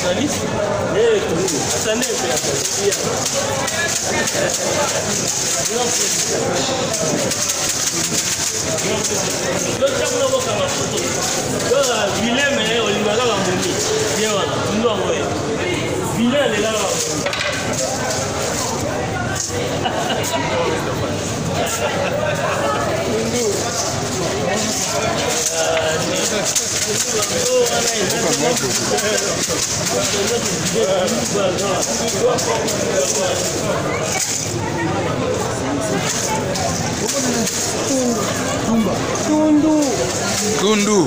socialiste. Attendez, Tundu.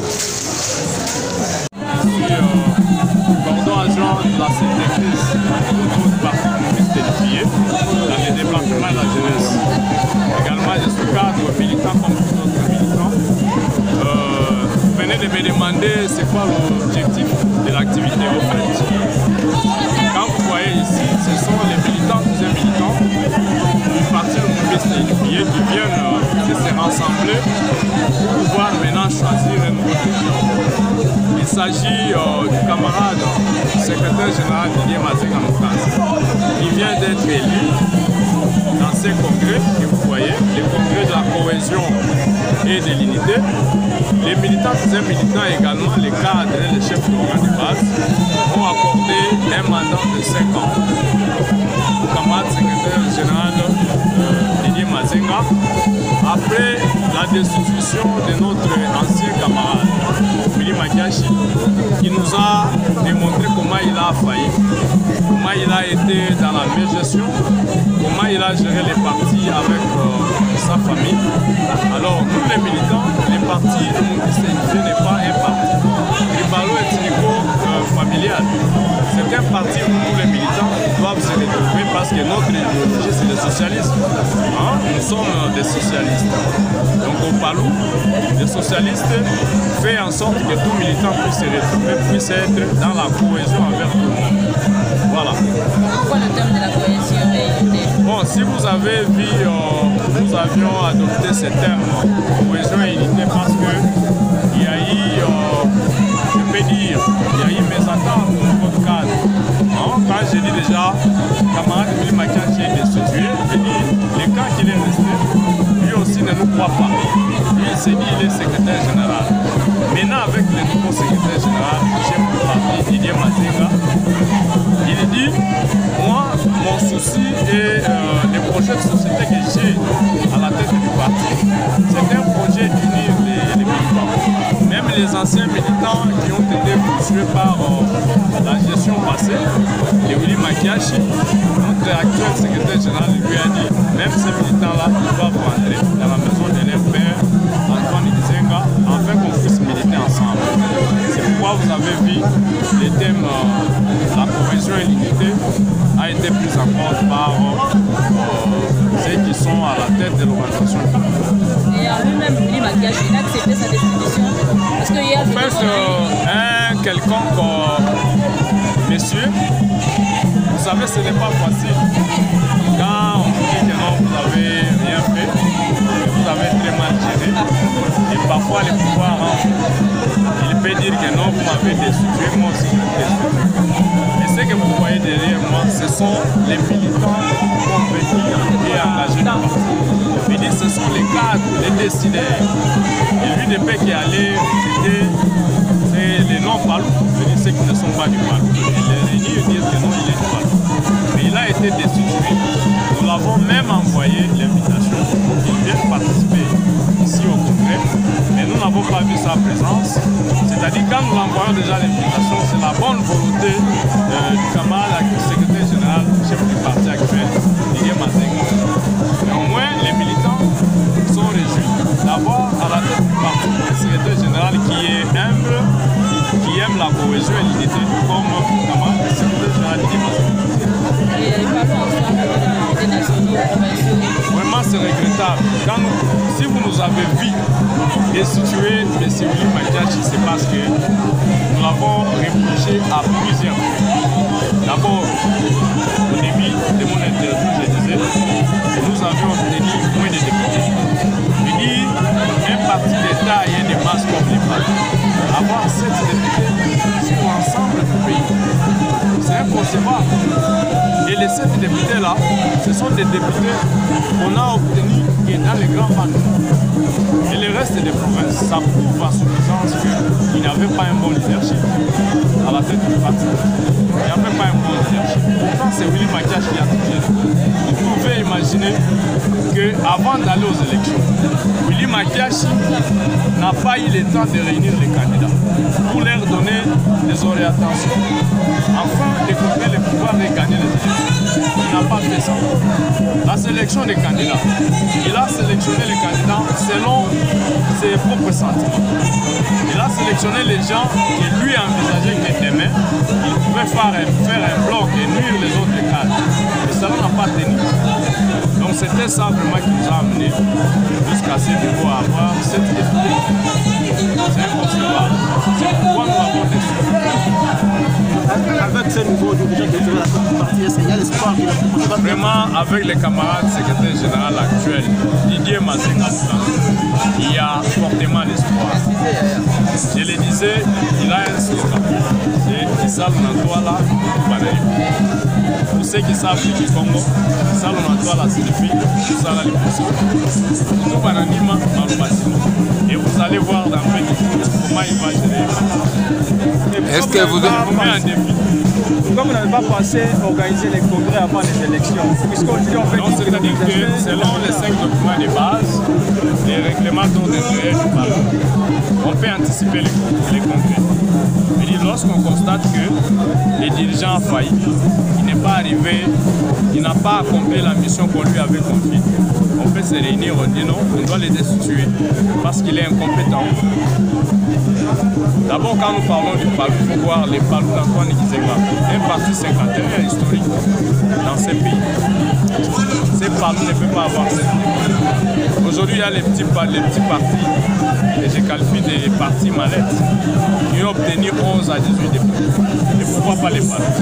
Cordon agent de la synthèse du parti communiste édifié dans le département de la jeunesse. Également, je suis cadre militant comme tous d'autres militants. Vous venez de me demander c'est quoi l'objectif de l'activité au fait. Quand vous voyez ici, ce sont les militants, tous les militants du parti communiste édifié qui viennent de se rassembler pour pouvoir maintenant choisir une nouveau président. Il s'agit du camarade secrétaire général Didier Mazenga qui vient d'être élu dans ces congrès que vous voyez, les congrès de la cohésion et de l'unité. Les militants, ces militants également, les cadres et les chefs d'organes de base, ont accordé un mandat de 5 ans au camarade secrétaire général Didier Mazenga après la destitution de notre ancien camarade Willy Makiachi, qui nous a démontré comment il a failli, comment il a été dans la mégestion, comment il a géré les partis avec sa famille. Alors, nous les militants, les partis de n'est pas un parti. Ribalo ethnico-familial. C'est un parti où nous les militants doivent se retrouver parce que notre idéologie c'est le socialisme. Hein? Nous sommes des socialistes. Donc au Palou, les socialistes font en sorte que tout militant puisse se retrouver, puisse être dans la cohésion envers tout le monde. Voilà. Pourquoi le terme de la cohésion et l'unité? Bon, si vous avez vu, nous avions adopté ce terme, cohésion et unité, parce que il y a eu, je peux dire, il y a eu mes attentes dans notre cadre. Hein? Quand j'ai dit déjà, camarade Willy Makiachi est destitué, j'ai dit, les cas qu'il est resté, lui aussi ne nous croit pas. Lui, il s'est dit, il est secrétaire général. Maintenant, avec le nouveau secrétaire général, chef du parti, Didier Mazenga, il dit, moi, mon souci et les projets de société que j'ai à la tête du parti, c'est un projet d'unir les militants. Même les anciens militants qui ont été poursuivis par la gestion passée, les Willy Makiachi, notre actuel secrétaire général lui a dit, même ces militants-là doivent rentrer dans la maison de leur père, Antoine Izenga, afin qu'on puisse militer ensemble. C'est pourquoi vous avez vu les thèmes la cohésion et l'unité a été pris en compte par ceux qui sont à la tête de l'organisation. Et lui-même, Willy Makiachi, il a accepté sa destitution parce qu'il y a... En fait, un quelconque monsieur, vous savez, ce n'est pas facile. Quand on dit que non, vous n'avez rien fait, que vous avez très mal géré, et parfois les pouvoirs, il peut dire que non, vous m'avez destitué, moi aussi je l'ai destitué. Et ce que vous voyez derrière moi, ce sont les militants compétents et engagés du parti. Je dis, ce sont les cadres, les décideurs. Et lui, depuis qu'il est allé, c'est les non-palous, c'est ceux qui ne sont pas du palou. Et les réunis disent que non, il est du palou. Mais il a été destitué. Nous l'avons même envoyé l'invitation pour qu'il vienne participer ici au congrès. Mais nous n'avons pas vu sa présence. C'est-à-dire quand nous l'envoyons déjà l'invitation, c'est la bonne volonté du camarade secrétaire général, chef du parti actuel, Didier Mazenga. Néanmoins, les militants sont réjouis d'avoir à la tête du parti un secrétaire général qui est humble, qui aime la cohésion et l'unité, comme le camarade secrétaire général Didier Mazenga. Vraiment, c'est regrettable. Si vous nous avez vu destituer M. Willy Makiachi, c'est parce que nous l'avons réfléchi à plusieurs fois. D'abord, au début de mon interview, je disais que nous avions obtenu moins de députés. Je dis, un parti d'État et des masses comme les partis, avoir 7 députés sur l'ensemble du pays. recevoir. Et les 7 députés-là, ce sont des députés qu'on a obtenus dans les grands partis. Et le reste des provinces, ça prouve à suffisance qu'il n'y avait pas un bon leadership à la tête du parti. Il n'y avait pas un bon leadership. Pourtant, c'est Willy Makiash qui a touché. Vous pouvez imaginer qu'avant d'aller aux élections, Willy Makiash n'a pas eu le temps de réunir les candidats pour leur donner des orientations afin de couvrir le pouvoir de gagner les élections. Il n'a pas fait ça. La sélection des candidats, il a sélectionné les candidats selon ses propres sentiments. Il a sélectionné les gens qui lui envisageait que demain, il pouvait faire un bloc et nuire les autres cadres. Mais cela n'a pas tenu. Donc c'était ça vraiment qui nous a amené jusqu'à ce niveau à avoir cette députés. C'est inconcevable. C'est pourquoi nous avons décidé. Avec ce nouveau dirigeant qui est la partie, est-ce qu'il y a l'espoir qu'il a vraiment, avec les camarades secrétaire général actuel, Didier Mazenga, il y a fortement l'espoir. Je le disais, il a un slogan. C'est Issa Lunantwala Banani. Pour ceux qui savent du Congo, Issa Lunantwala signifie Issa la Liposo. Tout Bananima, Malubasino. Et vous allez voir dans 20 jours comment il va gérer. Est-ce que vous un défi? Pourquoi vous n'avez pas pensé organiser les congrès avant les élections? Non, c'est-à-dire que selon les 5 documents de base, les règlements d'ordre intérieur du Parlement, on peut anticiper les congrès. Lorsqu'on constate que les dirigeants ont failli, il n'est pas arrivé, il n'a pas accompli la mission qu'on lui avait confiée, on peut se réunir, on dit non, on doit les destituer parce qu'il est incompétent. D'abord, quand nous parlons du Palou, il faut voir les Palous d'Antoine Gizenga, un parti cinquantenaire historique dans ces pays. Ces Palous ne peuvent pas avoir cette vie. Aujourd'hui, il y a les petits partis, et je qualifie des partis mallettes, qui ont obtenu 11 à 18 députés. Et pourquoi pas les Palous?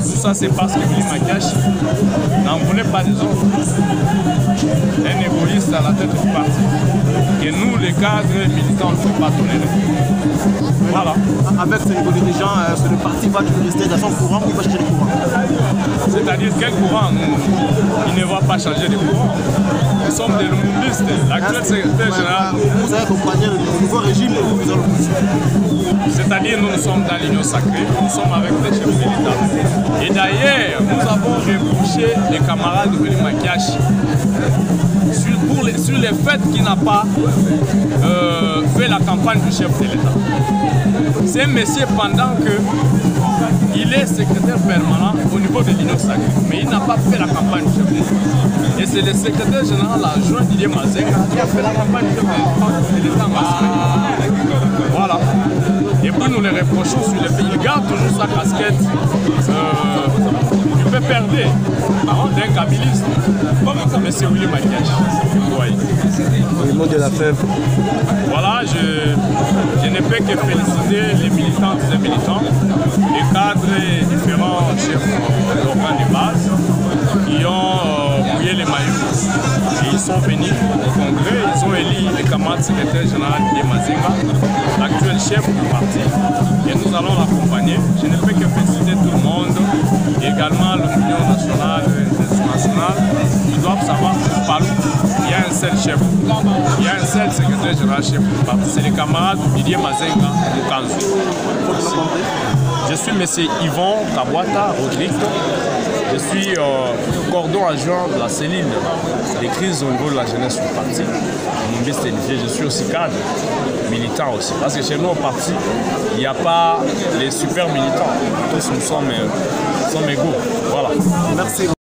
Tout ça, c'est parce que Willy Makiash n'en voulait pas des autres. Un égoïste à la tête du parti. Et nous, les cadres militants, ne pouvons pas tolérer. Voilà. Avec ce nouveau dirigeant, le parti va rester dans son courant ou il va changer de courant? C'est-à-dire quel courant? Il ne va pas changer de courant. Nous sommes des lumumbistes. L'actuel secrétaire général. Vous avez accompagné le nouveau régime et vous faisez l'opposition. C'est-à-dire nous sommes dans l'union sacrée, nous sommes avec les chefs militaires. Et d'ailleurs, nous avons reproché les camarades de Willy Makiash sur le fait qu'il n'a pas fait la campagne du chef de l'État. C'est un monsieur pendant qu'il est secrétaire permanent au niveau de l'union sacrée, mais il n'a pas fait la campagne du chef de l'État. Et c'est le secrétaire général adjoint Didier Mazenga qui a fait la campagne du chef de l'État masculin. Voilà. Et puis nous les reprochons sur le pays. Il garde toujours sa casquette du peu perdu d'un kabiliste. Mais c'est Willy Makiash. Le mot de la fin. Voilà, je ne peux que féliciter les militantes et militants, les cadres et différents chefs d'organes de base qui ont mouillé les maillots. Et ils sont venus au congrès, ils ont élu les camarades secrétaire général de Mazenga, l'actuel chef du parti, et nous allons l'accompagner. Je ne peux que féliciter tout le monde, et également l'Union nationale et internationale. Ils doivent savoir que Palou, il y a un seul chef, il y a un seul secrétaire général chef du parti, c'est les camarades Didier Mazenga Mukanzu. Je suis M. Yvon Kabwata Rodrigue. Je suis cordon adjoint de la cellule des crises au niveau de la jeunesse du parti. Je suis aussi cadre, militant aussi. Parce que chez nous au parti, il n'y a pas les super militants. Tous nous sommes égaux. Voilà. Merci.